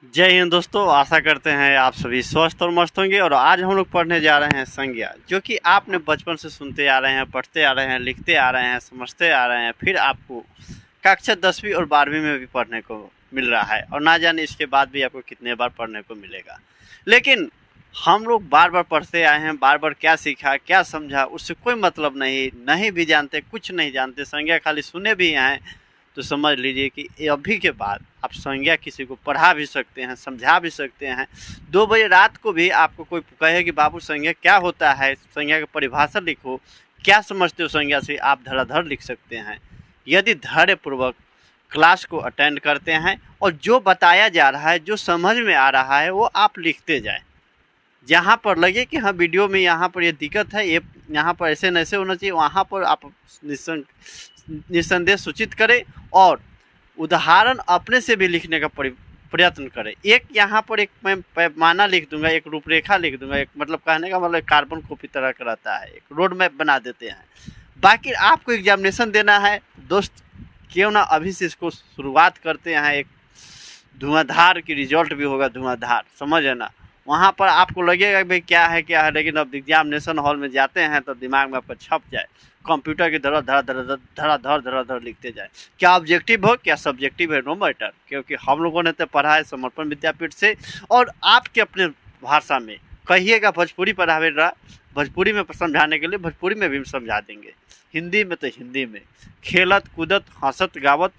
जय हिंद दोस्तों, आशा करते हैं आप सभी स्वस्थ और मस्त होंगे। और आज हम लोग पढ़ने जा रहे हैं संज्ञा, जो कि आपने बचपन से सुनते आ रहे हैं, पढ़ते आ रहे हैं, लिखते आ रहे हैं, समझते आ रहे हैं। फिर आपको कक्षा 10वीं और 12वीं में भी पढ़ने को मिल रहा है और ना जाने इसके बाद भी आपको कितने बार पढ़ने को मिलेगा। लेकिन हम लोग बार बार पढ़ते आए हैं, बार बार क्या सीखा क्या समझा उससे कोई मतलब नहीं भी जानते, कुछ नहीं जानते। संज्ञा खाली सुने भी हैं तो समझ लीजिए कि अभी के बाद आप संज्ञा किसी को पढ़ा भी सकते हैं, समझा भी सकते हैं। 2 बजे रात को भी आपको कोई कहे कि बाबू संज्ञा क्या होता है, संज्ञा की परिभाषा लिखो, क्या समझते हो संज्ञा से, आप धड़ाधड़ लिख सकते हैं यदि धैर्यपूर्वक क्लास को अटेंड करते हैं और जो बताया जा रहा है, जो समझ में आ रहा है वो आप लिखते जाएं। जहाँ पर लगे कि हाँ वीडियो में यहाँ पर ये दिक्कत है, ये यहाँ पर ऐसे नैसे होना चाहिए, वहाँ पर आप निस्संदेह सूचित करें और उदाहरण अपने से भी लिखने का प्रयत्न करें। एक यहाँ पर एक मैं पैमाना लिख दूंगा, एक रूपरेखा लिख दूंगा, एक मतलब कहने का मतलब कार्बन कॉपी तरह का रहता है, एक रोड मैप बना देते हैं। बाकी आपको एग्जामिनेशन देना है दोस्त, क्यों ना अभी से इसको शुरुआत करते हैं। एक धुआंधार की रिजल्ट भी होगा, धुआंधार, समझ है ना। वहाँ पर आपको लगेगा भाई क्या है, लेकिन अब एग्जामिनेशन हॉल में जाते हैं तो दिमाग में आपका छप जाए, कंप्यूटर की धड़ाधड़ लिखते जाए। क्या ऑब्जेक्टिव हो क्या सब्जेक्टिव है, नो मैटर, क्योंकि हम लोगों ने तो पढ़ा है समर्पण विद्यापीठ से। और आपके अपने भाषा में कहिएगा, भोजपुरी पढ़ावे रहा, भोजपुरी में समझाने के लिए भोजपुरी में भी समझा देंगे, हिंदी में तो हिंदी में। खेलत कूदत हंसत गावत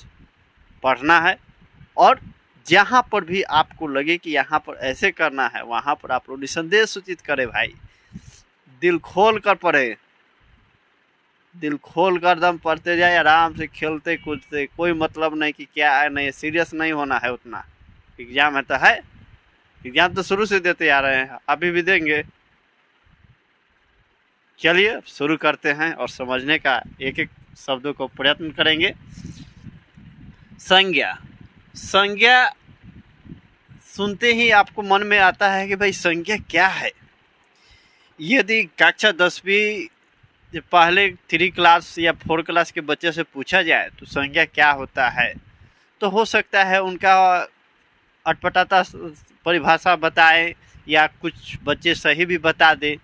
पढ़ना है और जहाँ पर भी आपको लगे कि यहाँ पर ऐसे करना है वहाँ पर आप लोग निसंदेह सूचित करें। भाई दिल खोल कर पढ़े, दिल खोल कर दम पढ़ते जाए, आराम से खेलते कूदते, कोई मतलब नहीं कि क्या है, नहीं सीरियस नहीं होना है उतना। एग्जाम है तो है, एग्जाम तो शुरू से देते आ रहे हैं, अभी भी देंगे। चलिए शुरू करते हैं और समझने का एक एक शब्दों को प्रयत्न करेंगे। संज्ञा, संज्ञा सुनते ही आपको मन में आता है कि भाई संज्ञा क्या है। यदि कक्षा 10वीं पहले 3 क्लास या 4 क्लास के बच्चे से पूछा जाए तो संज्ञा क्या होता है, तो हो सकता है उनका अटपटाता परिभाषा बताए या कुछ बच्चे सही भी बता दे।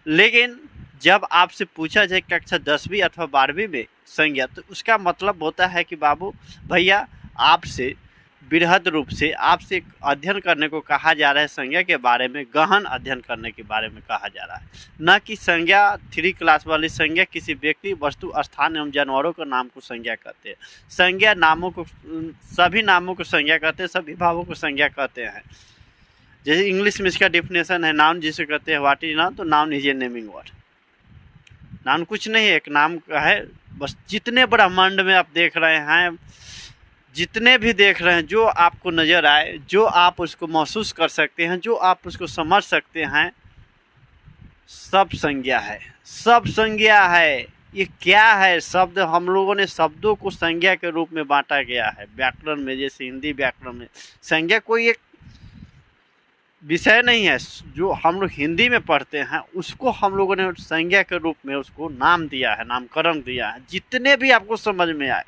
लेकिन जब आपसे पूछा जाए कक्षा 10वीं अथवा 12वीं में संज्ञा, तो उसका मतलब होता है कि बाबू भैया आपसे बृहद रूप से आपसे अध्ययन करने को कहा जा रहा है। संज्ञा के बारे में गहन अध्ययन करने के बारे में कहा जा रहा है, न कि संज्ञा 3 क्लास वाली संज्ञा किसी व्यक्ति वस्तु स्थान एवं जानवरों के नाम को संज्ञा कहते हैं। संज्ञा नामों को, सभी नामों को संज्ञा कहते हैं, सभी भावों को संज्ञा कहते हैं। जैसे इंग्लिश में इसका डिफिनेशन है, नाउन जिसे कहते हैं व्हाट इज नाउन, तो noun is a naming word. Noun कुछ नहीं है, एक नाम का है बस। जितने ब्रह्मांड में आप देख रहे हैं, जितने भी देख रहे हैं, जो आपको नज़र आए, जो आप उसको महसूस कर सकते हैं, जो आप उसको समझ सकते हैं, सब संज्ञा है, सब संज्ञा है। ये क्या है शब्द, हम लोगों ने शब्दों को संज्ञा के रूप में बांटा गया है व्याकरण में। जैसे हिंदी व्याकरण में संज्ञा कोई एक विषय नहीं है, जो हम लोग हिंदी में पढ़ते हैं उसको हम लोगों ने संज्ञा के रूप में उसको नाम दिया है, नामकरण दिया है। जितने भी आपको समझ में आए,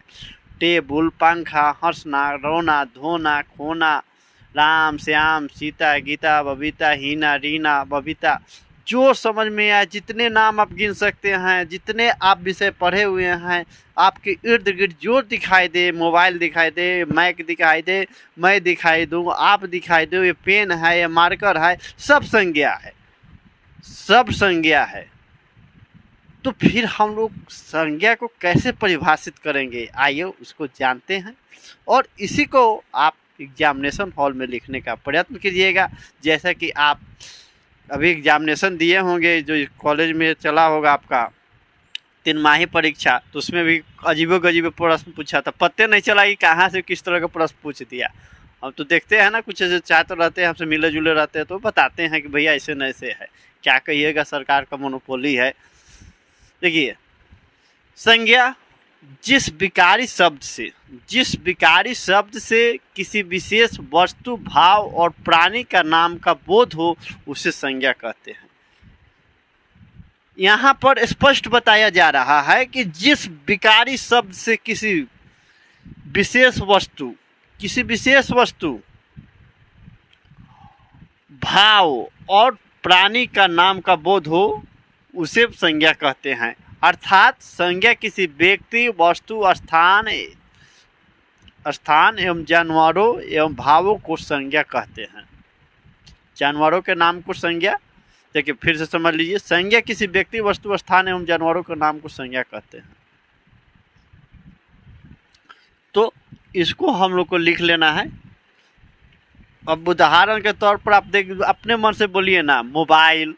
टेबुल, पंखा, हंसना, रोना, धोना, खोना, राम, श्याम, सीता, गीता, बबीता, हीना, रीना, बबीता, जो समझ में आए, जितने नाम आप गिन सकते हैं, जितने आप विषय पढ़े हुए हैं, आपके इर्द गिर्द जो दिखाई दे, मोबाइल दिखाई दे, मैक दिखाई दे, मैं दिखाई दूँ, आप दिखाई दो, ये पेन है, ये मार्कर है, सब संज्ञा है, सब संज्ञा है। तो फिर हम लोग संज्ञा को कैसे परिभाषित करेंगे, आइए उसको जानते हैं। और इसी को आप एग्जामिनेशन हॉल में लिखने का प्रयत्न कीजिएगा। जैसा कि आप अभी एग्जामिनेशन दिए होंगे, जो कॉलेज में चला होगा आपका 3 माही परीक्षा, तो उसमें भी अजीबो-गरीब प्रश्न पूछा था, पता नहीं चला कि कहाँ से किस तरह का प्रश्न पूछ दिया। अब तो देखते हैं ना, कुछ ऐसे छात्र रहते हैं हमसे मिले जुले रहते हैं, तो बताते हैं कि भैया ऐसे न ऐसे है, क्या कहिएगा, सरकार का मोनोपोली है। देखिए, संज्ञा जिस विकारी शब्द से किसी विशेष वस्तु, भाव और प्राणी का नाम का बोध हो, उसे संज्ञा कहते हैं। यहाँ पर स्पष्ट बताया जा रहा है कि जिस विकारी शब्द से किसी विशेष वस्तु भाव और प्राणी का नाम का बोध हो उसे संज्ञा कहते हैं। अर्थात संज्ञा किसी व्यक्ति, वस्तु, स्थान एवं जानवरों एवं भावों को संज्ञा कहते हैं। जानवरों के नाम को संज्ञा, देखिए फिर से समझ लीजिए, संज्ञा किसी व्यक्ति, वस्तु, स्थान एवं जानवरों के नाम को संज्ञा कहते हैं। तो इसको हम लोग को लिख लेना है। अब उदाहरण के तौर पर आप देख, अपने मन से बोलिए ना, मोबाइल,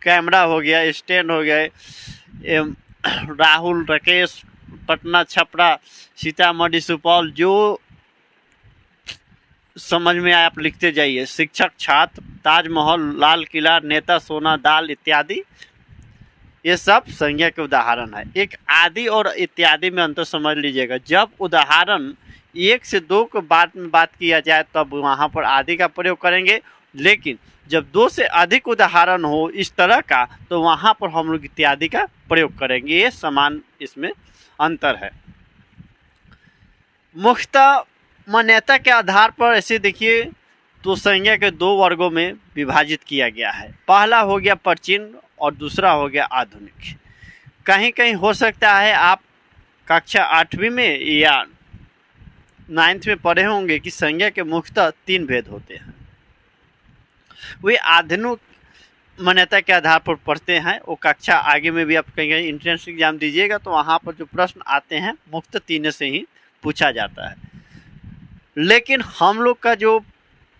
कैमरा हो गया, स्टैंड हो गए, राहुल, राकेश, पटना, छपरा, सीतामढ़ी, सुपौल, जो समझ में आए आप लिखते जाइए। शिक्षक, छात्र, ताजमहल, लाल किला, नेता, सोना, दाल इत्यादि, ये सब संज्ञा के उदाहरण है। एक आदि और इत्यादि में अंतर समझ लीजिएगा। जब उदाहरण 1 से 2 के बाद में बात किया जाए तब वहाँ पर आदि का प्रयोग करेंगे, लेकिन जब 2 से अधिक उदाहरण हो इस तरह का तो वहाँ पर हम लोग इत्यादि का प्रयोग करेंगे। ये समान इसमें अंतर है। मुख्यतः मान्यता के आधार पर ऐसे देखिए तो संज्ञा के 2 वर्गों में विभाजित किया गया है। पहला हो गया प्राचीन और दूसरा हो गया आधुनिक। कहीं कहीं हो सकता है आप कक्षा 8वीं में या 9th में पढ़े होंगे कि संज्ञा के मुख्यतः 3 भेद होते हैं। वे आधुनिक मान्यता के आधार पर पढ़ते हैं। वो कक्षा आगे में भी आप कहीं एंट्रेंस एग्जाम दीजिएगा तो वहाँ पर जो प्रश्न आते हैं मुख्यतः 3 से ही पूछा जाता है। लेकिन हम लोग का जो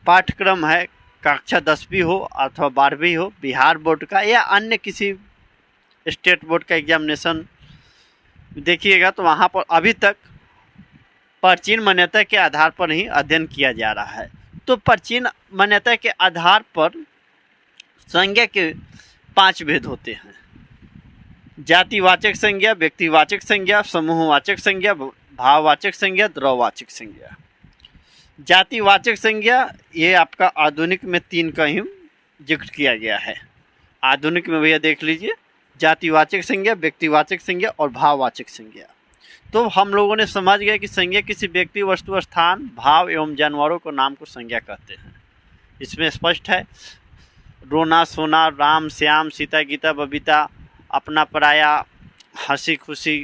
पाठ्यक्रम है, कक्षा 10वीं हो अथवा 12वीं हो, बिहार बोर्ड का या अन्य किसी स्टेट बोर्ड का एग्जामिनेशन देखिएगा तो वहाँ पर अभी तक प्राचीन मान्यता के आधार पर ही अध्ययन किया जा रहा है। तो प्राचीन मान्यता के आधार पर संज्ञा के 5 भेद होते हैं। जातिवाचक संज्ञा, व्यक्तिवाचक संज्ञा, समूहवाचक संज्ञा, भाववाचक संज्ञा, द्रववाचक संज्ञा। जातिवाचक संज्ञा ये आपका आधुनिक में 3 का ही जिक्र किया गया है। आधुनिक में भैया देख लीजिए, जातिवाचक संज्ञा, व्यक्तिवाचक संज्ञा और भाववाचक संज्ञा। तो हम लोगों ने समझ गए कि संज्ञा किसी व्यक्ति, वस्तु, स्थान, भाव एवं जानवरों को नाम को संज्ञा कहते हैं। इसमें स्पष्ट है, रोना, सोना, राम, श्याम, सीता, गीता, बबीता, अपना, पराया, हंसी, खुशी,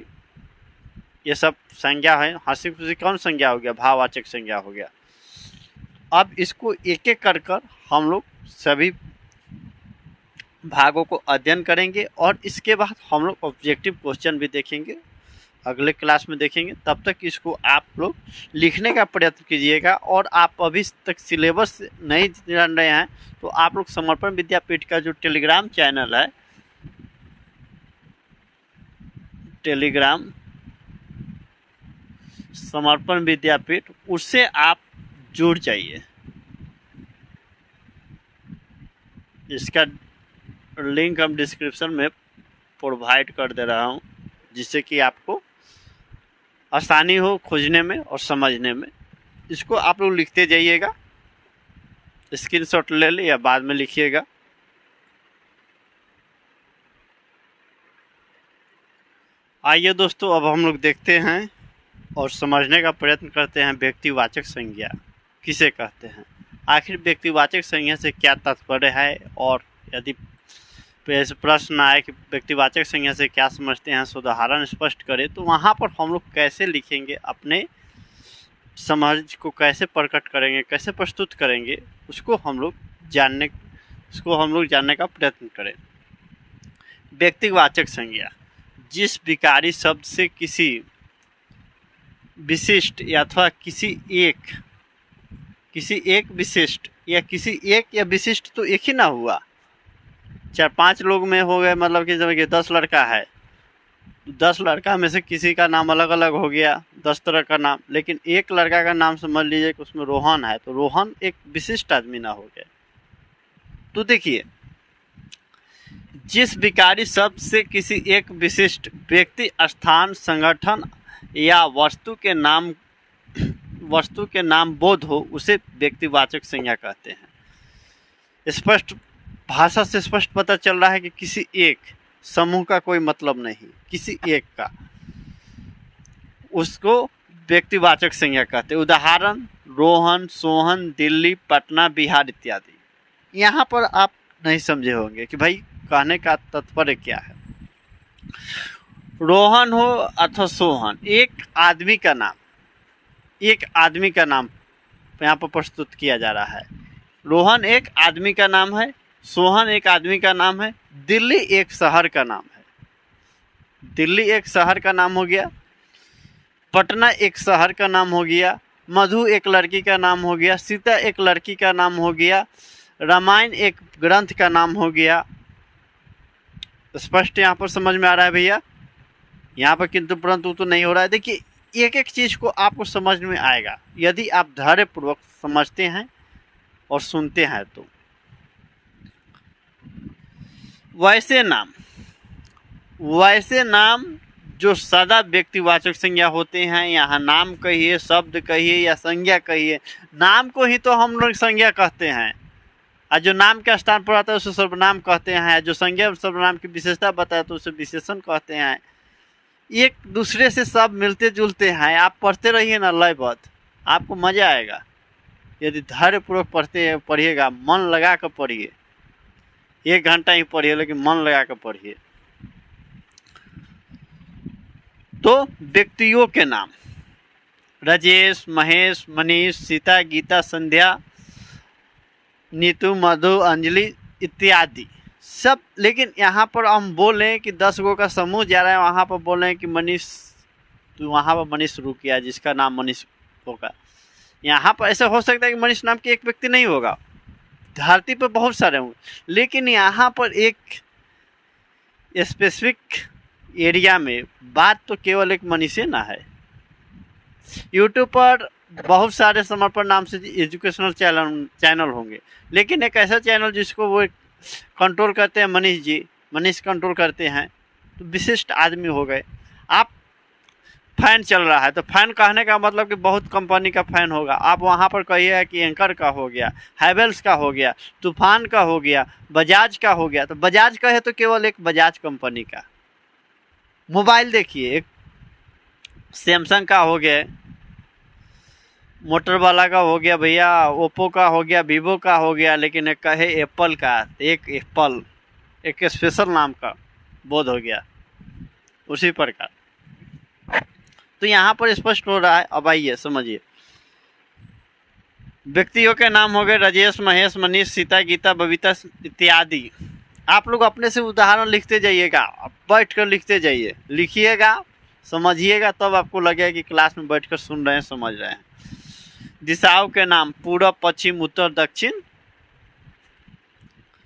ये सब संज्ञा है। हंसी खुशी कौन संज्ञा हो गया? भाववाचक संज्ञा हो गया। अब इसको एक एक कर कर हम लोग सभी भागों को अध्ययन करेंगे और इसके बाद हम लोग ऑब्जेक्टिव क्वेश्चन भी देखेंगे, अगले क्लास में देखेंगे। तब तक इसको आप लोग लिखने का प्रयत्न कीजिएगा। और आप अभी तक सिलेबस नहीं जान रहे हैं तो आप लोग समर्पण विद्यापीठ का जो टेलीग्राम चैनल है, टेलीग्राम समर्पण विद्यापीठ, उससे आप जुड़ जाइए। इसका लिंक हम डिस्क्रिप्शन में प्रोवाइड कर दे रहा हूँ, जिससे कि आपको आसानी हो खोजने में और समझने में। इसको आप लोग लिखते जाइएगा, स्क्रीनशॉट ले ले या बाद में लिखिएगा। आइए दोस्तों, अब हम लोग देखते हैं और समझने का प्रयत्न करते हैं व्यक्तिवाचक संज्ञा किसे कहते हैं। आखिर व्यक्तिवाचक संज्ञा से क्या तात्पर्य है, और यदि प्रश्न आए कि व्यक्तिवाचक संज्ञा से क्या समझते हैं, उदाहरण स्पष्ट करें, तो वहाँ पर हम लोग कैसे लिखेंगे, अपने समझ को कैसे प्रकट करेंगे, कैसे प्रस्तुत करेंगे, उसको हम लोग जानने का प्रयत्न करें। व्यक्तिवाचक संज्ञा जिस विकारी शब्द से किसी विशिष्ट अथवा किसी एक विशिष्ट या किसी एक या विशिष्ट तो एक ही ना हुआ, 4-5 लोग में हो गए, मतलब कि जब 10 लड़का है, 10 लड़का में से किसी का नाम अलग अलग हो गया, 10 तरह का नाम, लेकिन एक लड़का का नाम समझ लीजिए कि उसमें रोहन है, तो रोहन एक विशिष्ट आदमी ना हो गया। तो देखिए, जिस विकारी शब्द से किसी एक विशिष्ट व्यक्ति, स्थान, संगठन या वस्तु के नाम बोध हो उसे व्यक्तिवाचक संज्ञा कहते हैं। स्पष्ट भाषा से स्पष्ट पता चल रहा है कि किसी एक समूह का कोई मतलब नहीं, किसी एक का, उसको व्यक्तिवाचक संज्ञा कहते हैं। उदाहरण रोहन, सोहन, दिल्ली, पटना, बिहार इत्यादि। यहाँ पर आप नहीं समझे होंगे कि भाई कहने का तात्पर्य क्या है। रोहन हो अथवा सोहन, एक आदमी का नाम, एक आदमी का नाम यहाँ पर प्रस्तुत किया जा रहा है। रोहन एक आदमी का नाम है, सोहन एक आदमी का नाम है, दिल्ली एक शहर का नाम है। दिल्ली एक शहर का नाम हो गया, पटना एक शहर का नाम हो गया, मधु एक लड़की का नाम हो गया, सीता एक लड़की का नाम हो गया, रामायण एक ग्रंथ का नाम हो गया। स्पष्ट यहाँ पर समझ में आ रहा है भैया? यहाँ पर किंतु परंतु तो नहीं हो रहा है। देखिए एक एक चीज़ को आपको समझ में आएगा यदि आप धैर्यपूर्वक समझते हैं और सुनते हैं तो। वैसे नाम जो सदा व्यक्तिवाचक संज्ञा होते हैं, यहाँ नाम कहिए, शब्द कहिए या संज्ञा कहिए, नाम को ही तो हम लोग संज्ञा कहते हैं, और जो नाम के स्थान पर आता है उसे सर्वनाम कहते हैं, जो संज्ञा सर्वनाम की विशेषता बताए तो उसे विशेषण कहते हैं। एक दूसरे से सब मिलते जुलते हैं। आप पढ़ते रहिए ना लयबद्ध, आपको मज़ा आएगा यदि धैर्यपूर्वक पढ़िएगा, मन लगा कर पढ़िए। 1 घंटा ही पढ़िए लेकिन मन लगा कर पढ़िए। तो व्यक्तियों के नाम राजेश, महेश, मनीष, सीता, गीता, संध्या, नीतू, मधु, अंजलि इत्यादि सब। लेकिन यहाँ पर हम बोलें कि 10 गो का समूह जा रहा है, वहाँ पर बोलें कि मनीष, तो वहाँ पर मनीष रुक गया जिसका नाम मनीष होगा। यहाँ पर ऐसा हो सकता है कि मनीष नाम के एक व्यक्ति नहीं होगा, धरती पर बहुत सारे होंगे, लेकिन यहाँ पर एक स्पेसिफिक एरिया में बात तो केवल एक मनीष ना है। यूट्यूब पर बहुत सारे समर्पण नाम से एजुकेशनल चैनल होंगे, लेकिन एक ऐसा चैनल जिसको वो कंट्रोल करते हैं मनीष जी, मनीष कंट्रोल करते हैं, तो विशिष्ट आदमी हो गए। आप फैन चल रहा है तो फैन कहने का मतलब कि बहुत कंपनी का फैन होगा। आप वहाँ पर कहिएगा कि एंकर का हो गया, हैवेल्स का हो गया, तूफान का हो गया, बजाज का हो गया, तो बजाज कहे तो केवल एक बजाज कंपनी का। मोबाइल देखिए, एक सैमसंग का हो गया, मोटर वाला का हो गया भैया, ओप्पो का हो गया, वीवो का हो गया, लेकिन एक कहे एप्पल का, एक एप्पल एक स्पेशल नाम का बोध हो गया, उसी प्रकार। तो यहाँ पर स्पष्ट हो रहा है। अब आइए समझिए, व्यक्तियों के नाम हो गए राजेश, महेश, मनीष, सीता, गीता, बबीता इत्यादि। आप लोग अपने से उदाहरण लिखते जाइएगा, बैठ कर लिखते जाइए, लिखिएगा, समझिएगा, तब आपको लगेगा कि क्लास में बैठकर सुन रहे हैं, समझ रहे हैं। दिशाओं के नाम पूर्व, पश्चिम, उत्तर, दक्षिण,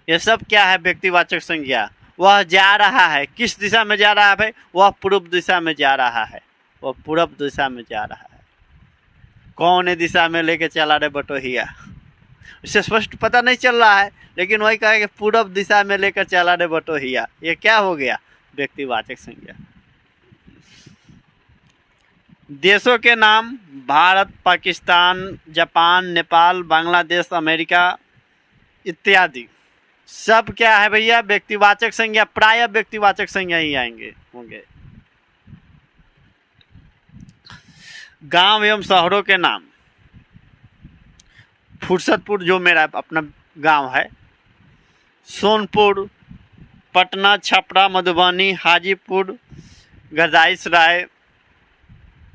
ये सब क्या है? व्यक्तिवाचक संज्ञा। वह जा रहा है, किस दिशा में जा रहा है भाई? वह पूर्व दिशा में जा रहा है, वह पूर्व दिशा में जा रहा है। कौन दिशा में लेके चला रे बटोहिया, इससे स्पष्ट पता नहीं चल रहा है, लेकिन वही कहे कि पूर्व दिशा में लेकर चला रे बटोहिया। ये क्या हो गया? व्यक्तिवाचक संज्ञा। देशों के नाम भारत, पाकिस्तान, जापान, नेपाल, बांग्लादेश, अमेरिका इत्यादि सब क्या है भैया? व्यक्तिवाचक संज्ञा। प्राय व्यक्तिवाचक संज्ञा ही आएंगे होंगे। गांव एवं शहरों के नाम, फुर्सतपुर जो मेरा अपना गांव है, सोनपुर, पटना, छपरा, मधुबनी, हाजीपुर, गदाईसराय,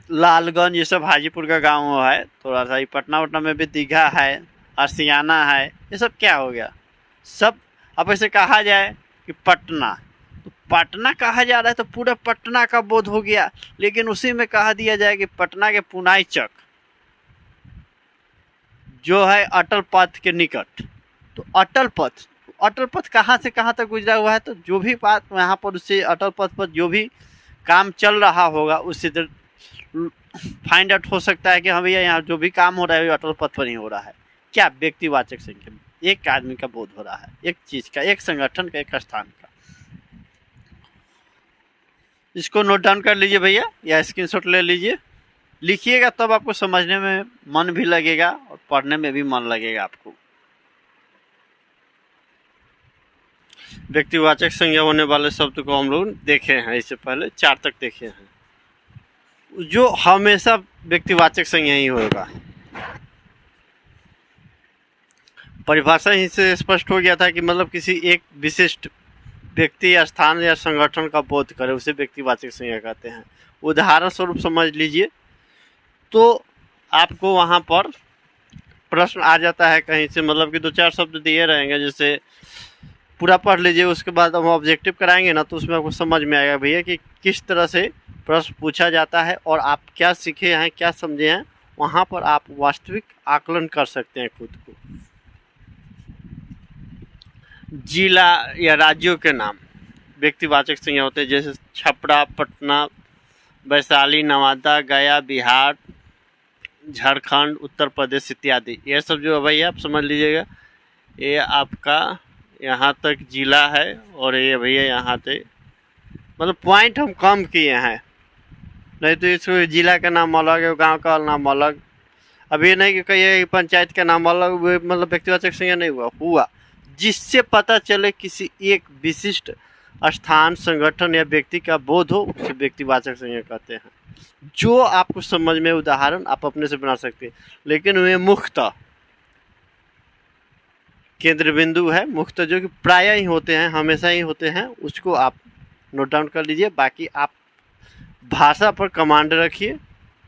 लालगंज, ये सब हाजीपुर का गांव है। थोड़ा सा ही पटना वटना में भी दीघा है, आसियाना है, ये सब क्या हो गया? सब। अब ऐसे कहा जाए कि पटना, तो पटना कहा जा रहा है तो पूरा पटना का बोध हो गया, लेकिन उसी में कहा दिया जाए कि पटना के पुनाई चक जो है अटल पथ के निकट, तो अटल पथ कहाँ से कहाँ तक गुजरा हुआ है? तो जो भी बात यहाँ पर उससे अटल पथ पर जो भी काम चल रहा होगा उससे फाइंड आउट हो सकता है कि हाँ भैया यहाँ जो भी काम हो रहा है अटल पथ पर ही हो रहा है। क्या? व्यक्तिवाचक संज्ञा। एक आदमी का बोध हो रहा है, एक चीज का, एक संगठन का, एक स्थान का। इसको नोट डाउन कर लीजिए भैया, या स्क्रीनशॉट ले लीजिए, लिखिएगा, तब आपको समझने में मन भी लगेगा और पढ़ने में भी मन लगेगा आपको। व्यक्तिवाचक संज्ञा होने वाले शब्द को हम लोग देखे हैं, इससे पहले 4 तक देखे हैं। जो हमेशा व्यक्तिवाचक संज्ञा ही होगा। परिभाषा ही से स्पष्ट हो गया था कि मतलब किसी एक विशिष्ट व्यक्ति या स्थान या संगठन का बोध करे उसे व्यक्तिवाचक संज्ञा कहते हैं। उदाहरण स्वरूप समझ लीजिए तो आपको वहाँ पर प्रश्न आ जाता है कहीं से, मतलब कि 2-4 शब्द दिए रहेंगे, जैसे पूरा पढ़ लीजिए, उसके बाद हम ऑब्जेक्टिव कराएंगे ना तो उसमें आपको समझ में आएगा भैया कि किस तरह से प्रश्न पूछा जाता है और आप क्या सीखे हैं, क्या समझे हैं। वहाँ पर आप वास्तविक आकलन कर सकते हैं खुद को। जिला या राज्यों के नाम व्यक्तिवाचक संज्ञा होते हैं, जैसे छपरा, पटना, वैशाली, नवादा, गया, बिहार, झारखंड, उत्तर प्रदेश इत्यादि। ये सब जो है भैया आप समझ लीजिएगा, ये आपका यहाँ तक जिला है और ये भैया यहाँ तक, मतलब पॉइंट हम कम किए हैं, नहीं तो इसको जिला का नाम अलग है, गांव का नाम अलग। अब ये नहीं कि कहिए पंचायत का नाम अलग, मतलब व्यक्तिवाचक संज्ञा नहीं हुआ, जिससे पता चले किसी एक विशिष्ट स्थान, संगठन या व्यक्ति का बोध हो, उसे व्यक्तिवाचक संज्ञा कहते हैं। जो आपको समझ में, उदाहरण आप अपने से बना सकते हैं, लेकिन वे मुख्यतः केंद्र बिंदु है, मुख्यतः जो कि प्राय ही होते हैं, हमेशा ही होते हैं, उसको आप नोट डाउन कर लीजिए। बाकी आप भाषा पर कमांड रखिए,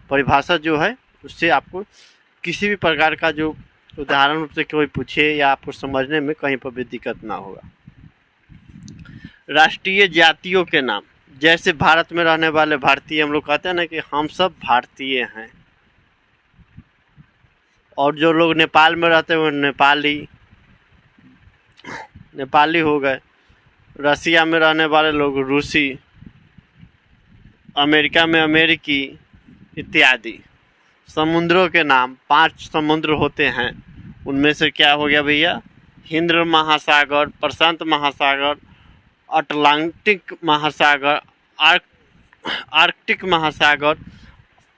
परिभाषा जो है उससे आपको किसी भी प्रकार का जो उदाहरण रूप से कोई पूछे या आपको समझने में कहीं पर भी दिक्कत ना होगा। राष्ट्रीय जातियों के नाम, जैसे भारत में रहने वाले भारतीय, हम लोग कहते हैं ना कि हम सब भारतीय हैं, और जो लोग नेपाल में रहते हैं वो नेपाली हो गए। रसिया में रहने वाले लोग रूसी, अमेरिका में अमेरिकी इत्यादि। समुद्रों के नाम, 5 समुद्र होते हैं, उनमें से क्या हो गया भैया, हिंद महासागर, प्रशांत महासागर, अटलांटिक महासागर, आर्कटिक महासागर,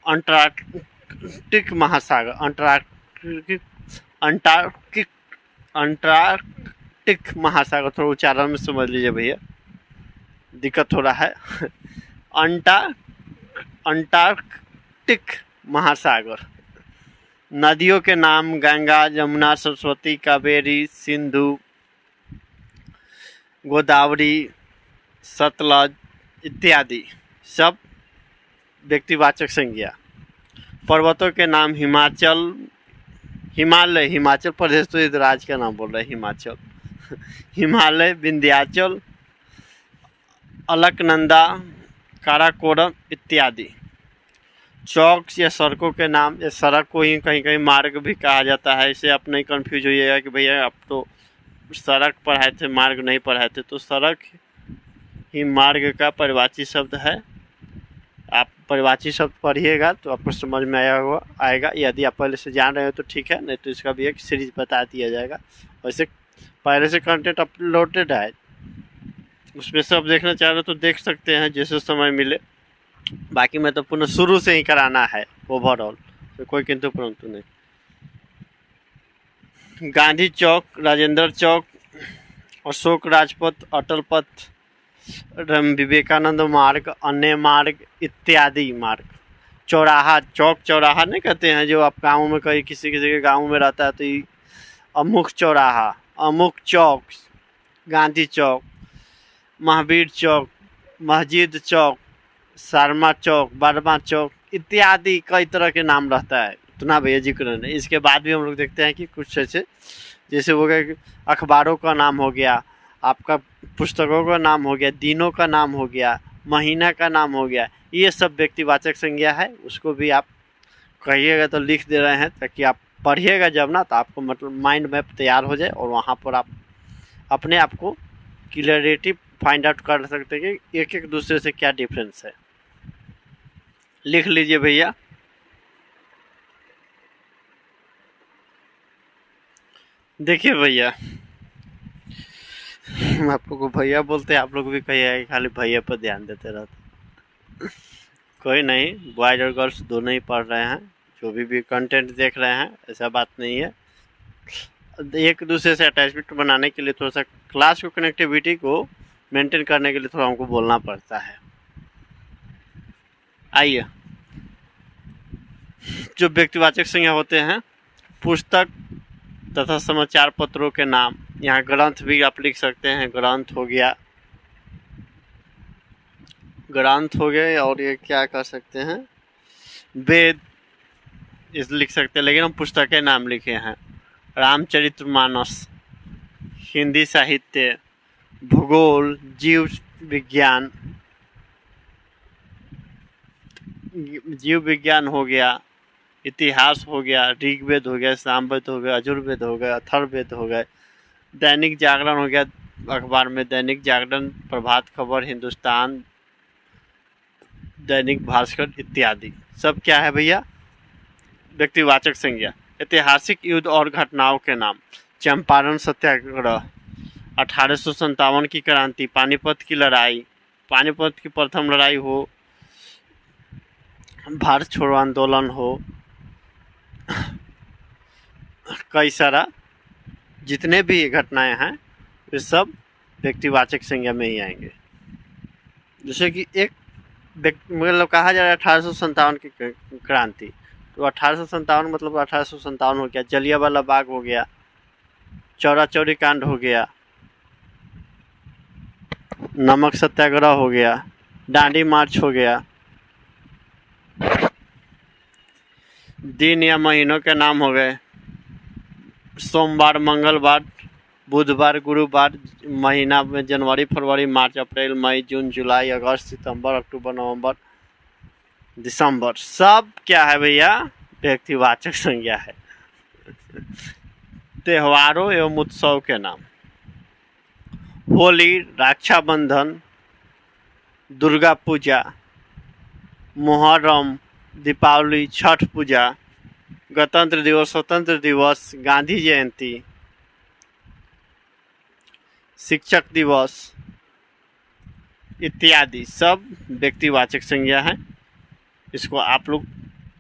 अंटार्कटिक महासागर, अंटार्कटिक महासागर, थोड़ा उच्चारण में समझ लीजिए भैया, दिक्कत हो रहा है। अंटार्कटिक महासागर। नदियों के नाम, गंगा, यमुना, सरस्वती, कावेरी, सिंधु, गोदावरी, सतलज इत्यादि, सब व्यक्तिवाचक संज्ञा। पर्वतों के नाम, हिमाचल प्रदेश, तो इस राज्य का नाम बोल रहे हैं हिमाचल, हिमालय, विंध्याचल, अलकनंदा, काराकोरम इत्यादि। चौक या सड़कों के नाम, या सड़क को ही कहीं कहीं मार्ग भी कहा जाता है, इसे आप नहीं कंफ्यूज होइएगा कि भैया आप तो सड़क पढ़ाए थे, मार्ग नहीं पढ़ाए थे, तो सड़क ही मार्ग का परिभाषी शब्द है। आप परिभाषी शब्द पढ़िएगा तो आपको समझ में आएगा। यदि आप पहले से जान रहे हो तो ठीक है, नहीं तो इसका भी एक सीरीज बता दिया जाएगा। वैसे पहले से कंटेंट अपलोडेड है, उसमें सब देखना चाह रहे हो तो देख सकते हैं जैसे समय मिले। बाकी मैं तो पुनः शुरू से ही कराना है ओवरऑल, तो कोई किंतु परंतु नहीं। गांधी चौक, राजेंद्र चौक, अशोक राजपथ, अटल पथ, विवेकानंद मार्ग, अन्य मार्ग इत्यादि मार्ग। चौराहा, चौक चौराहा नहीं कहते हैं, जो आप गाँव में कहीं किसी के गाँव में रहता है तो ये अमुक चौराहा, अमुक चौक, गांधी चौक, महावीर चौक, मस्जिद चौक, शर्मा चौक, वर्मा चौक इत्यादि कई तरह के नाम रहता है, उतना भैया जिक्र नहीं। इसके बाद भी हम लोग देखते हैं कि कुछ ऐसे जैसे हो गया अखबारों का नाम हो गया, आपका पुस्तकों का नाम हो गया, दिनों का नाम हो गया, महीना का नाम हो गया, ये सब व्यक्तिवाचक संज्ञा है। उसको भी आप कहिएगा तो लिख दे रहे हैं ताकि आप पढ़िएगा जब ना, तो आपको मतलब माइंड मैप तैयार हो जाए और वहाँ पर आप अपने आप को क्लियरिटी फाइंड आउट कर सकते हैं कि एक एक दूसरे से क्या डिफरेंस है। लिख लीजिए भैया। देखिए भैया, आप लोग को भैया बोलते हैं, आप लोग भी कहिए खाली भैया पर ध्यान देते रहते। कोई नहीं, बॉयज और गर्ल्स दोनों ही पढ़ रहे हैं, जो भी कंटेंट देख रहे हैं, ऐसा बात नहीं है। एक दूसरे से अटैचमेंट बनाने के लिए थोड़ा सा क्लास को कनेक्टिविटी को मेंटेन करने के लिए थोड़ा हमको बोलना पड़ता है। आइए जो व्यक्तिवाचक संज्ञा होते हैं, पुस्तक तथा समाचार पत्रों के नाम। यहाँ ग्रंथ भी आप लिख सकते हैं, ग्रंथ हो गया, ग्रंथ हो गए। और ये क्या कर सकते हैं, वेद इस लिख सकते हैं, लेकिन हम पुस्तक के नाम लिखे हैं। रामचरितमानस, हिंदी साहित्य, भूगोल, जीव विज्ञान, जीव विज्ञान हो गया, इतिहास हो गया, ऋग्वेद हो गया, सामवेद हो गया, यजुर्वेद हो गया, अथर्ववेद हो गए, दैनिक जागरण हो गया, अखबार में दैनिक जागरण, प्रभात खबर, हिंदुस्तान, दैनिक भास्कर इत्यादि सब क्या है भैया, व्यक्तिवाचक संज्ञा। ऐतिहासिक युद्ध और घटनाओं के नाम। चंपारण सत्याग्रह, 1857 की क्रांति, पानीपत की लड़ाई, पानीपत की प्रथम लड़ाई हो, भारत छोड़ो आंदोलन हो, कई सारा जितने भी घटनाएं हैं वे सब व्यक्तिवाचक संज्ञा में ही आएंगे। जैसे कि एक मतलब कहा जा रहा है 1857 की क्रांति, तो 1857 मतलब 1857 हो गया, जलियांवाला बाग हो गया, चौरा चौरी कांड हो गया, नमक सत्याग्रह हो गया, दांडी मार्च हो गया, दिन या महीनों के नाम हो गए, सोमवार, मंगलवार, बुधवार, गुरुवार, महीना में जनवरी, फरवरी, मार्च, अप्रैल, मई, जून, जुलाई, अगस्त, सितंबर, अक्टूबर, नवंबर, दिसंबर, सब क्या है भैया, व्यक्तिवाचक संज्ञा है। त्योहारों एवं उत्सव के नाम। होली, रक्षाबंधन, दुर्गा पूजा, मुहर्रम, दीपावली, छठ पूजा, गणतंत्र दिवस, स्वतंत्र दिवस, गांधी जयंती, शिक्षक दिवस इत्यादि सब व्यक्तिवाचक संज्ञा है। इसको आप लोग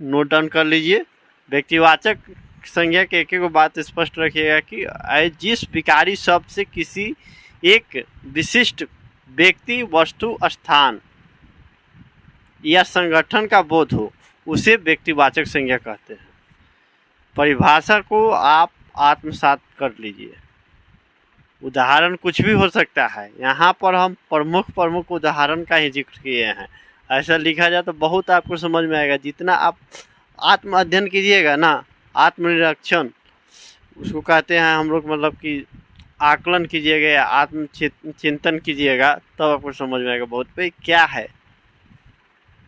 नोट डाउन कर लीजिए। व्यक्तिवाचक संज्ञा के एक बात स्पष्ट रखिएगा कि जिस विकारी शब्द से किसी एक विशिष्ट व्यक्ति, वस्तु, स्थान या संगठन का बोध हो उसे व्यक्तिवाचक संज्ञा कहते हैं। परिभाषा को आप आत्मसात कर लीजिए। उदाहरण कुछ भी हो सकता है, यहाँ पर हम प्रमुख उदाहरण का ही जिक्र किए हैं। ऐसा लिखा जाए तो बहुत आपको समझ में आएगा। जितना आप आत्म अध्ययन कीजिएगा ना, आत्मनिरीक्षण उसको कहते हैं हम लोग, मतलब कि आकलन कीजिएगा या आत्म चिंतन कीजिएगा, तब आपको समझ में आएगा बहुत भाई क्या है।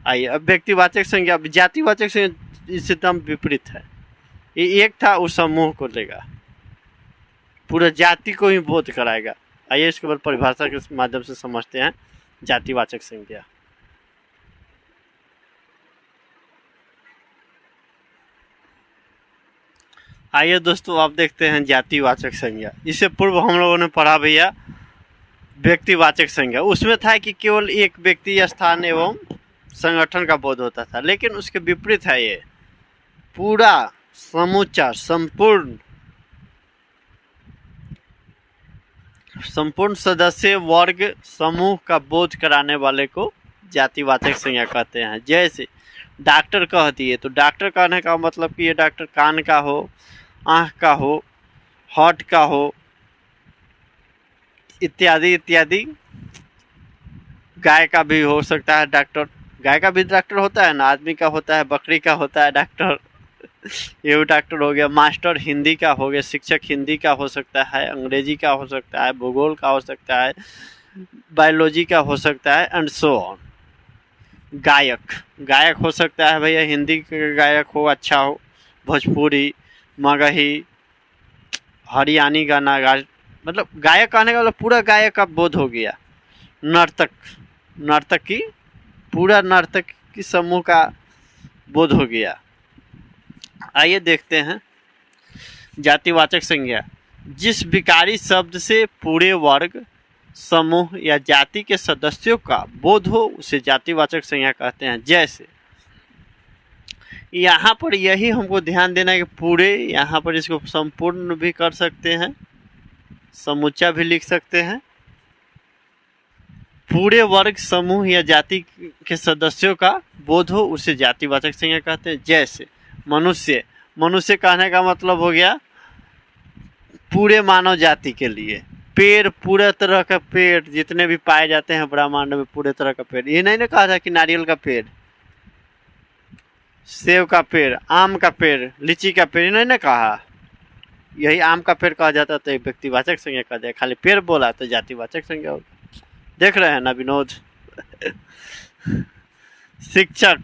आइए अब व्यक्तिवाचक संज्ञा। जातिवाचक संज्ञा इससे एकदम विपरीत है। ये एक था उस समूह को लेगा, पूरा जाति को ही बोध कराएगा। आइए इसके बाद परिभाषा के माध्यम से समझते हैं जातिवाचक संज्ञा। आइए दोस्तों आप देखते हैं जातिवाचक संज्ञा। इससे पूर्व हम लोगों ने पढ़ा भैया व्यक्तिवाचक संज्ञा। उसमें था कि केवल एक व्यक्ति, स्थान एवं संगठन का बोध होता था, लेकिन उसके विपरीत है ये पूरा समूचा संपूर्ण सदस्य वर्ग समूह का बोध कराने वाले को जातिवाचक संज्ञा कहते हैं। जैसे डॉक्टर कह दिए तो डॉक्टर कहने का मतलब कि ये डॉक्टर कान का हो, आँख का हो, हार्ट का हो इत्यादि इत्यादि। गाय का भी हो सकता है डॉक्टर, गाय का भी डॉक्टर होता है ना, आदमी का होता है, बकरी का होता है डॉक्टर, ये भी डॉक्टर हो गया। मास्टर हिंदी का हो गया, शिक्षक हिंदी का हो सकता है, अंग्रेजी का हो सकता है, भूगोल का हो सकता है, बायोलॉजी का हो सकता है, एंड सो ऑन। गायक हो सकता है भैया, हिंदी का गायक हो, अच्छा हो, भोजपुरी, मगही, हरियाणी गाना मतलब गायक कहने का मतलब पूरा गायक का बोध हो गया। नर्तकी पूरा नर्तक की समूह का बोध हो गया। आइए देखते हैं जातिवाचक संज्ञा। जिस विकारी शब्द से पूरे वर्ग, समूह या जाति के सदस्यों का बोध हो उसे जातिवाचक संज्ञा कहते हैं। जैसे यहाँ पर यही हमको ध्यान देना है कि पूरे, यहाँ पर इसको संपूर्ण भी कर सकते हैं, समूचा भी लिख सकते हैं। पूरे वर्ग, समूह या जाति के सदस्यों का बोध हो उसे जातिवाचक संज्ञा कहते हैं। जैसे मनुष्य, मनुष्य कहने का मतलब हो गया पूरे मानव जाति के लिए। पेड़, पूरे तरह का पेड़ जितने भी पाए जाते हैं ब्रह्मांड में, पूरे तरह का पेड़। ये नहीं ना कहा था कि नारियल का पेड़, सेब का पेड़, आम का पेड़, लीची का पेड़, नहीं ना कहा। यही आम का पेड़ कहा जाता तो व्यक्तिवाचक संज्ञा कहा जाए, खाली पेड़ बोला तो जातिवाचक संज्ञा होगी। देख रहे हैं ना विनोद। शिक्षक,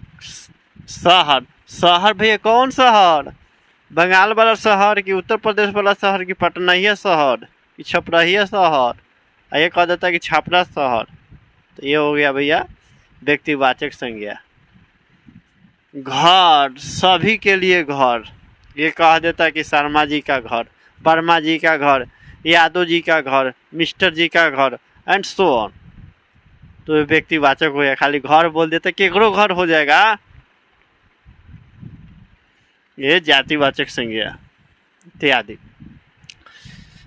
शहर, शहर भैया कौन शहर? बंगाल वाला शहर की, उत्तर प्रदेश वाला शहर की, पटना शहर की, छपरा शहर, ये कह देता है कि छपरा शहर। तो ये हो गया भैया व्यक्तिवाचक संज्ञा। घर, सभी के लिए घर, ये कह देता है कि शर्मा जी का घर, वर्मा जी का घर, यादव जी का घर, मिस्टर जी का घर, एंड सो ऑन। तो ये व्यक्तिवाचक हो गया। खाली घर बोल देता केकरो घर हो जाएगा, ये जातिवाचक संज्ञा इत्यादि।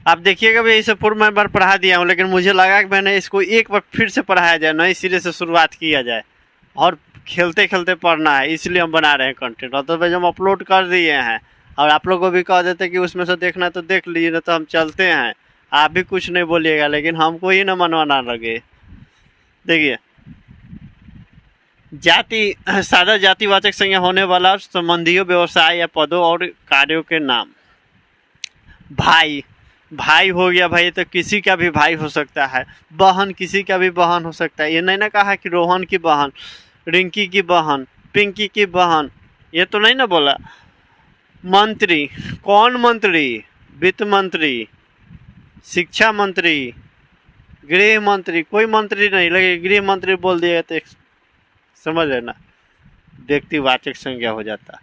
आप देखिएगा भाई, इसे पूर्व मैं बार पढ़ा दिया हूँ, लेकिन मुझे लगा कि मैंने इसको एक बार फिर से पढ़ाया जाए, नए सिरे से शुरुआत किया जाए, और खेलते खेलते पढ़ना है, इसलिए हम बना रहे हैं कंटेंट। अदरवाइज हम अपलोड कर दिए हैं और आप लोगों को भी कह देते कि उसमें से देखना तो देख लीजिए, ना तो हम चलते हैं, आप भी कुछ नहीं बोलिएगा, लेकिन हमको ही ना मनवाना लगे। देखिए, जाति, सादा जातिवाचक संज्ञा होने वाला संबंधियों, व्यवसाय या पदों और कार्यों के नाम। भाई, भाई हो गया भाई, तो किसी का भी भाई हो सकता है। बहन, किसी का भी बहन हो सकता है। ये नहीं ना कहा कि रोहन की बहन, रिंकी की बहन, पिंकी की बहन, ये तो नहीं ना बोला। मंत्री, कौन मंत्री? वित्त मंत्री, शिक्षा मंत्री, गृह मंत्री, कोई मंत्री नहीं, लगे गृह मंत्री बोल दिया तो समझ लेना व्यक्तिवाचक संज्ञा हो जाता।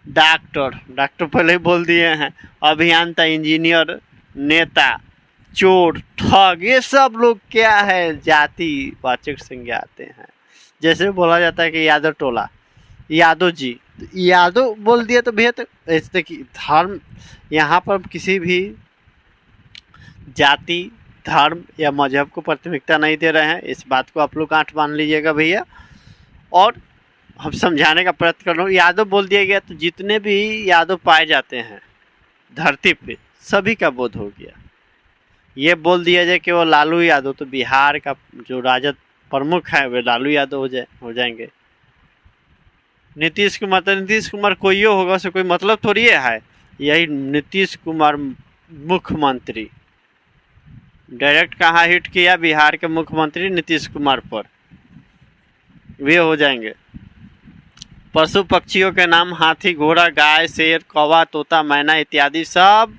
डॉक्टर, डॉक्टर पहले ही बोल दिए हैं। अभियंता, इंजीनियर, नेता, चोर, ठग, ये सब लोग क्या है, जातिवाचक संज्ञा आते हैं। जैसे बोला जाता है कि यादव टोला, यादव जी, तो यादव बोल दिया तो भैया, तो ऐसे कि धर्म, यहाँ पर किसी भी जाति, धर्म या मजहब को प्राथमिकता नहीं दे रहे हैं। इस बात को आप लोग गांठ बांध लीजिएगा भैया। और हम समझाने का प्रयत्न कर रहा हूँ। यादव बोल दिया गया तो जितने भी यादव पाए जाते हैं धरती पे, सभी का बोध हो गया। ये बोल दिया जाए कि वो लालू यादव, तो बिहार का जो राजद प्रमुख है वे लालू यादव हो जाएंगे। नीतीश कुमार, तो नीतीश कुमार कोई होगा, उससे कोई मतलब थोड़ी है। यही नीतीश कुमार मुख्यमंत्री, डायरेक्ट कहाँ हिट किया? बिहार के मुख्यमंत्री नीतीश कुमार पर, वे हो जाएंगे। पशु पक्षियों के नाम, हाथी, घोड़ा, गाय, शेर, कौवा, तोता, मैना इत्यादि सब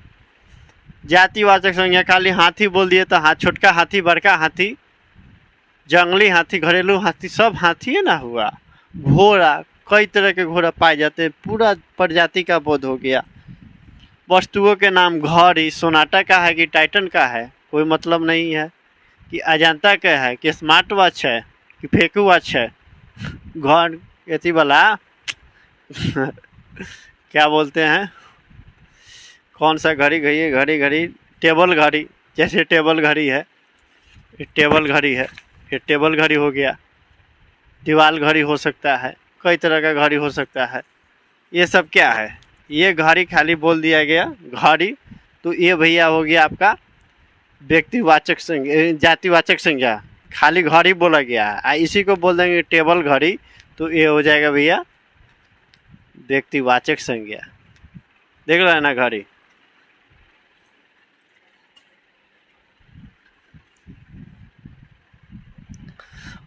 जातिवाचक संज्ञा। खाली हाथी बोल दिए तो छोटका हाथी, बड़का हाथी, जंगली हाथी, घरेलू हाथी, सब हाथी है ना हुआ। घोड़ा, कई तरह के घोड़ा पाए जाते हैं, पूरा प्रजाति का बोध हो गया। वस्तुओं के नाम, घड़ी, सोनाटा का है कि टाइटन का है, कोई मतलब नहीं है। कि अजंता का है, कि स्मार्ट वॉच है, कि फेकू वॉच है। घर एथी वाला क्या बोलते हैं, कौन सा घड़ी गई, घड़ी टेबल घड़ी, जैसे टेबल घड़ी है, ये टेबल घड़ी है, ये टेबल घड़ी हो गया। दीवाल घड़ी हो सकता है, कई तरह का घड़ी हो सकता है। ये सब क्या है? ये घड़ी खाली बोल दिया गया, घड़ी। तो ये भैया हो गया आपका व्यक्तिवाचक संज्ञा, जातिवाचक संज्ञा। खाली घड़ी बोला गया है, इसी को बोल देंगे टेबल घड़ी, तो ये हो जाएगा भैया व्यक्तिवाचक संज्ञा। देख रहे हैं ना घड़ी।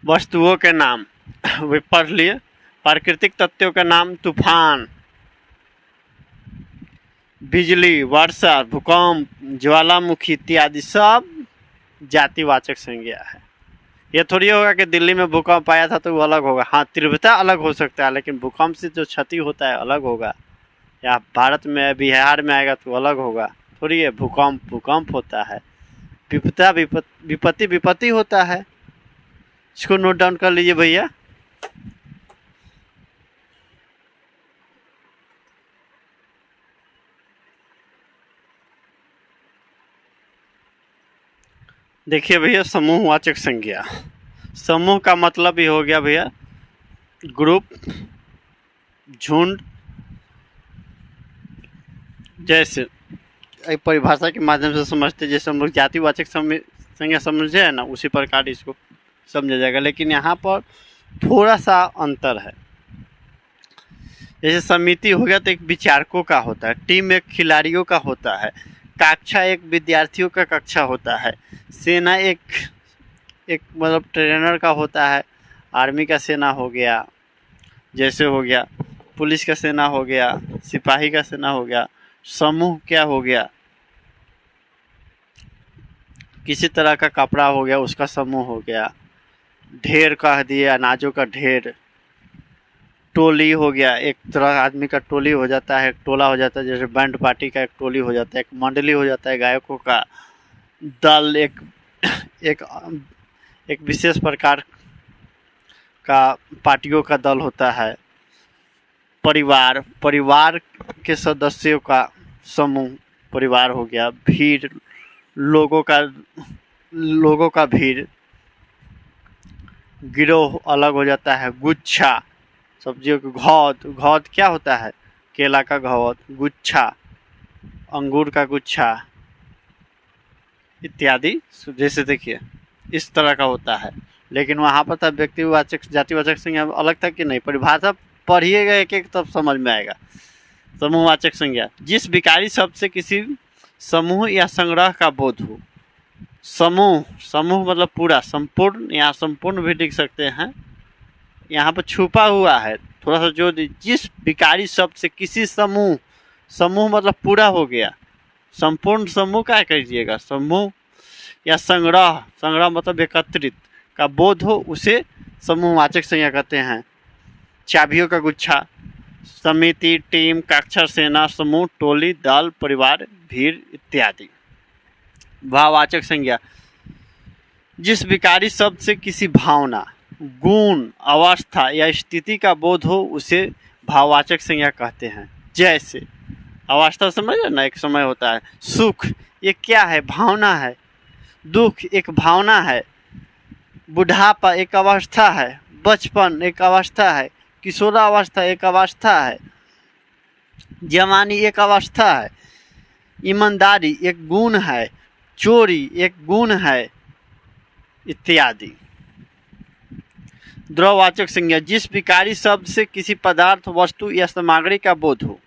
वस्तुओं के नाम वे पढ़ लिए। प्राकृतिक तत्वों का नाम, तूफान, बिजली, वर्षा, भूकंप, ज्वालामुखी इत्यादि सब जातिवाचक संज्ञा है। ये थोड़ी होगा कि दिल्ली में भूकंप आया था तो वो अलग होगा। हाँ, तीव्रता अलग हो सकता है, लेकिन भूकंप से जो क्षति होता है अलग होगा। या भारत में, बिहार में आएगा तो अलग होगा थोड़ी है। भूकंप होता है, विपत्ति होता है। इसको नोट डाउन कर लीजिए भैया। देखिए भैया, समूहवाचक संज्ञा। समूह का मतलब ही हो गया भैया ग्रुप, झुंड, जैसे एक परिभाषा के माध्यम से समझते, जैसे हम लोग जातिवाचक संज्ञा समझे है ना, उसी प्रकार इसको समझा जाएगा। लेकिन यहाँ पर थोड़ा सा अंतर है। जैसे समिति हो गया तो एक विचारकों का होता है, टीम एक खिलाड़ियों का होता है, कक्षा एक विद्यार्थियों का कक्षा होता है, सेना एक मतलब ट्रेनर का होता है, आर्मी का सेना हो गया, जैसे हो गया पुलिस का सेना हो गया, सिपाही का सेना हो गया। समूह क्या हो गया, किसी तरह का कपड़ा हो गया उसका समूह हो गया। ढेर कह दिए, अनाजों का ढेर। टोली हो गया, एक तरह आदमी का टोली हो जाता है, एक टोला हो जाता है, जैसे बैंड पार्टी का एक टोली हो जाता है, एक मंडली हो जाता है गायकों का। दल एक विशेष प्रकार का पार्टियों का दल होता है। परिवार के सदस्यों का समूह परिवार हो गया। भीड़, लोगों का भीड़। गिरोह अलग हो जाता है। गुच्छा, सब्जियों की घौद क्या होता है, केला का घौद। गुच्छा, अंगूर का गुच्छा इत्यादि। जैसे देखिए इस तरह का होता है। लेकिन वहाँ पर था व्यक्तिवाचक जातिवाचक संज्ञा अलग था कि नहीं, परिभाषा पढ़िएगा एक एक तब समझ में आएगा। समूहवाचक संज्ञा, जिस विकारी शब्द से किसी समूह या संग्रह का बोध हो। समूह मतलब पूरा, संपूर्ण, यहाँ संपूर्ण भी लिख सकते हैं, यहाँ पर छुपा हुआ है थोड़ा सा जो जिस विकारी शब्द से किसी समूह मतलब पूरा हो गया, संपूर्ण समूह क्या कहिएगा, समूह या संग्रह मतलब एकत्रित का बोध हो, उसे समूहवाचक संज्ञा कहते हैं। चाबियों का गुच्छा, समिति, टीम, कक्षा, सेना, समूह, टोली, दल, परिवार, भीड़ इत्यादि। भाववाचक संज्ञा, जिस विकारी शब्द से किसी भावना, गुण, अवस्था या स्थिति का बोध हो, उसे भाववाचक संज्ञा कहते हैं। जैसे अवस्था समझ ना, एक समय होता है। सुख ये क्या है, भावना है। दुख एक भावना है। बुढ़ापा एक अवस्था है। बचपन एक अवस्था है। किशोरावस्था एक अवस्था है। जवानी एक अवस्था है। ईमानदारी एक गुण है। चोरी एक गुण है इत्यादि। द्रववाचक संज्ञा, जिस विकारी शब्द से किसी पदार्थ, वस्तु या सामग्री का बोध हो।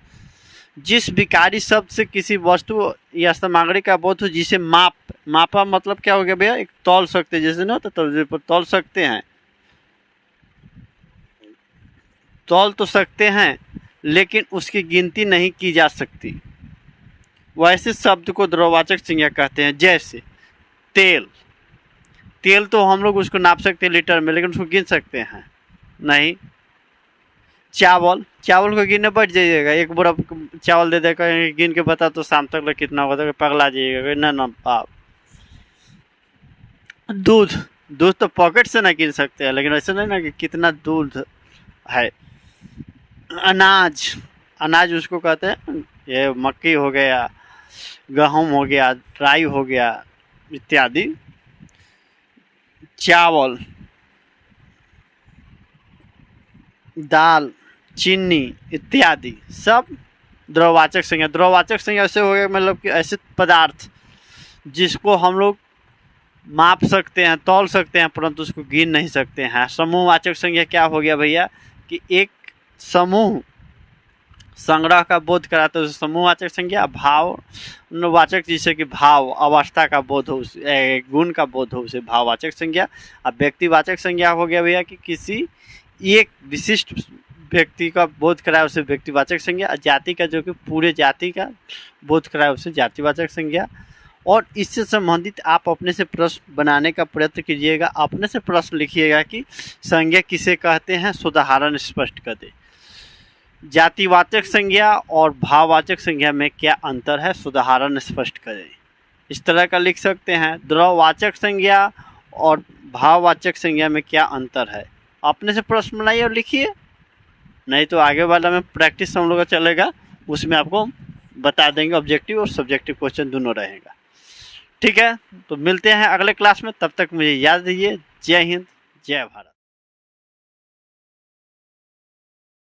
जिस विकारी शब्द से किसी वस्तु या सामग्री का बोध हो, जिसे मापा मतलब क्या हो गया भैया, एक तौल सकते, जैसे ना तो तर्जे पर तौल सकते हैं, तौल तो सकते हैं लेकिन उसकी गिनती नहीं की जा सकती, वैसे शब्द को द्रववाचक संज्ञा कहते हैं। जैसे तेल तो हम लोग उसको नाप सकते हैं लीटर में, लेकिन उसको गिन सकते हैं नहीं। चावल को गिनने बैठ जाइएगा, एक बोरा चावल दे देगा, गिन के बता तो शाम तक कितना होगा, पगला जाइएगा ना आप। दूध तो पॉकेट से ना गिन सकते हैं, लेकिन ऐसा नहीं ना कि कितना दूध है। अनाज उसको कहते हैं, ये मक्की हो गया, गेहूं हो गया, राई हो गया इत्यादि। चावल, दाल, चीनी इत्यादि सब द्रववाचक संज्ञा। द्रववाचक संज्ञा ऐसे हो गया मतलब कि ऐसे पदार्थ जिसको हम लोग माप सकते हैं, तौल सकते हैं, परंतु उसको गिन नहीं सकते हैं। समूहवाचक संज्ञा क्या हो गया भैया कि एक समूह संग्रह का बोध कराते हैं, समूहवाचक संज्ञा। भाववाचक जिसे कि भाव, अवस्था का बोध हो, गुण का बोध हो, उसे भाववाचक संज्ञा। अब व्यक्तिवाचक संज्ञा हो गया भैया कि किसी एक विशिष्ट व्यक्ति का बोध कराए, उसे व्यक्तिवाचक संज्ञा। जाति का जो कि पूरे जाति का बोध कराए, उसे जातिवाचक संज्ञा। और इससे संबंधित आप अपने से प्रश्न बनाने का प्रयत्न कीजिएगा, अपने से प्रश्न लिखिएगा कि संज्ञा किसे कहते हैं, उदाहरण स्पष्ट कर दे। जातिवाचक संज्ञा और भाववाचक संज्ञा में क्या अंतर है, उदाहरण स्पष्ट करें। इस तरह का लिख सकते हैं। द्रववाचक संज्ञा और भाववाचक संज्ञा में क्या अंतर है, अपने से प्रश्न बनाइए और लिखिए, नहीं तो आगे वाला में प्रैक्टिस हम लोग का चलेगा, उसमें आपको बता देंगे। ऑब्जेक्टिव और सब्जेक्टिव क्वेश्चन दोनों रहेगा। ठीक है, तो मिलते हैं अगले क्लास में, तब तक मुझे याद दीजिए। जय हिंद, जय भारत।